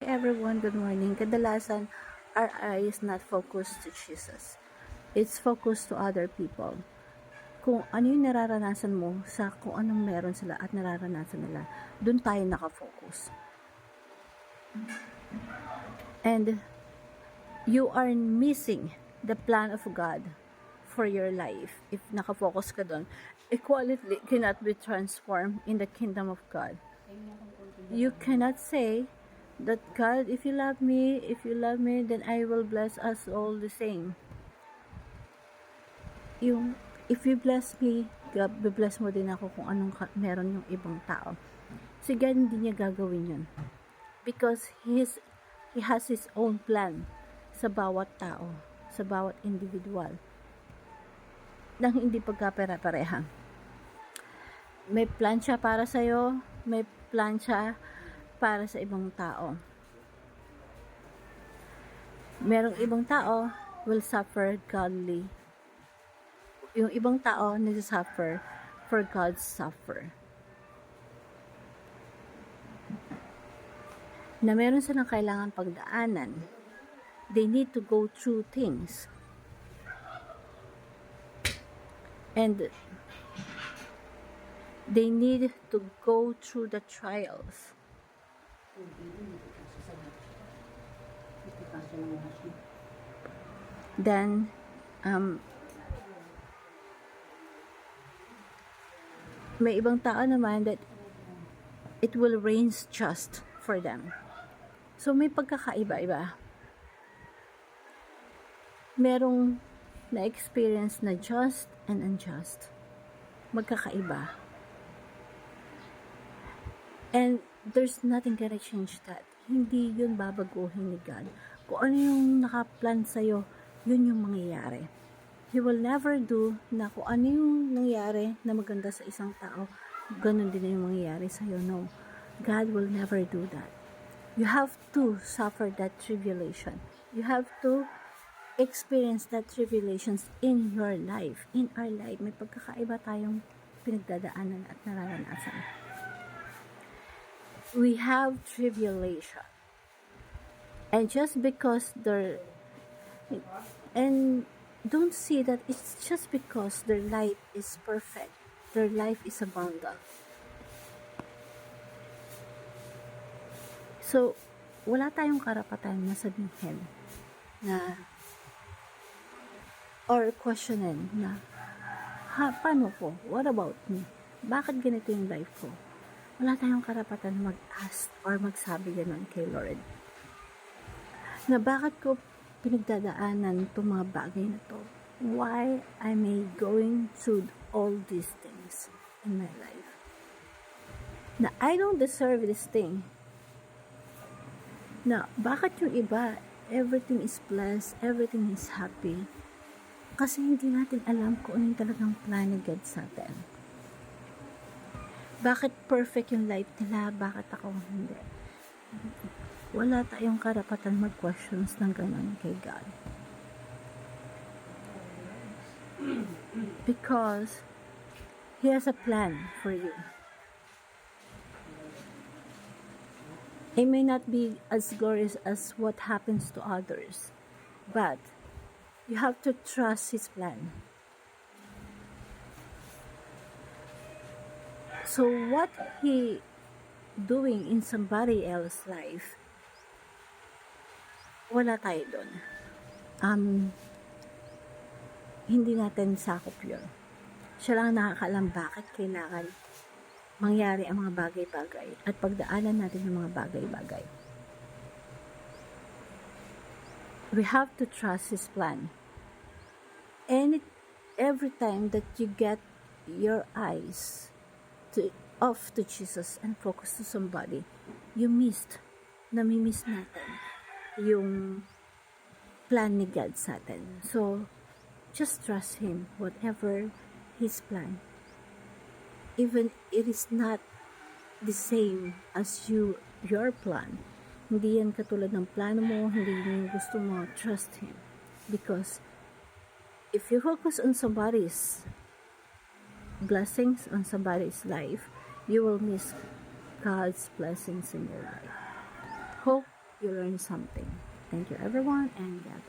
Everyone, good morning. Kadalasan, our eye is not focused to Jesus. It's focused to other people. Kung ano yung nararanasan mo sa kung anong meron sila at nararanasan nila, dun tayo nakafocus. And you are missing the plan of God for your life if nakafocus ka dun. Equality cannot be transformed in the kingdom of God. You cannot say that God, if you love me, then I will bless us all the same. Yung, if you bless me, God, bless mo din ako kung anong meron yung ibang tao. Si God, hindi niya gagawin yun. Because He has His own plan sa bawat tao, sa bawat individual, nang hindi pagkapera-pareha. May plan siya para sa'yo, may plan siya para sa ibang tao. Merong ibang tao will suffer godly. Yung ibang tao nag-suffer for God's suffer. Na meron silang kailangan pagdaanan. They need to go through things. And they need to go through the trials. Then, may ibang tao naman that it will rain just for them. So, may pagkakaiba-iba. Merong na-experience na just and unjust. Magkakaiba. And there's nothing gonna change that. Hindi yun babaguhin ni God. Kung ano yung nakaplan sa'yo, yun yung mangyayari. He will never do na kung ano yung nangyayari na maganda sa isang tao, ganun din yung mangyayari sa'yo. No. God will never do that. You have to suffer that tribulation. You have to experience that tribulations in your life. In our life, may pagkakaiba tayong pinagdadaanan at nararanasan. We have tribulation. And just because and don't see that it's just because their life is perfect. Their life is abundant. So, wala tayong karapatan na sabihin na or questionin na paano ko? What about me? Bakit ganito yung life ko? Wala tayong karapatan mag-ask or magsabi ganun kay Lord. Na bakit ko pinagdadaanan itong mga bagay na to? Why am I going through all these things in my life? Na I don't deserve this thing. Na bakit yung iba, everything is blessed, everything is happy? Kasi hindi natin alam kung ano yung talagang plan ni God sa atin. Bakit perfect yung life nila? Bakit ako hindi? Wala tayong karapatan mag-questions ng ganun kay God. Because He has a plan for you. It may not be as glorious as what happens to others, but you have to trust His plan. So what He doing in somebody else's life, wala tayo doon. Hindi natin sakop yun. Siya lang nakakaalam bakit kailangan mangyari ang mga bagay-bagay at pagdaanan natin ng mga bagay-bagay. We have to trust His plan. And every time that you get your eyes off to Jesus and focus to somebody, namimiss natin yung plan ni God sa atin. So, just trust Him, whatever His plan. Even it is not the same as your plan. Hindi yan katulad ng plano mo, hindi yung gusto mo, trust Him. Because if you focus on somebody's blessings, on somebody's life, you will miss God's blessings in your life. Hope you learn something. Thank you everyone, and God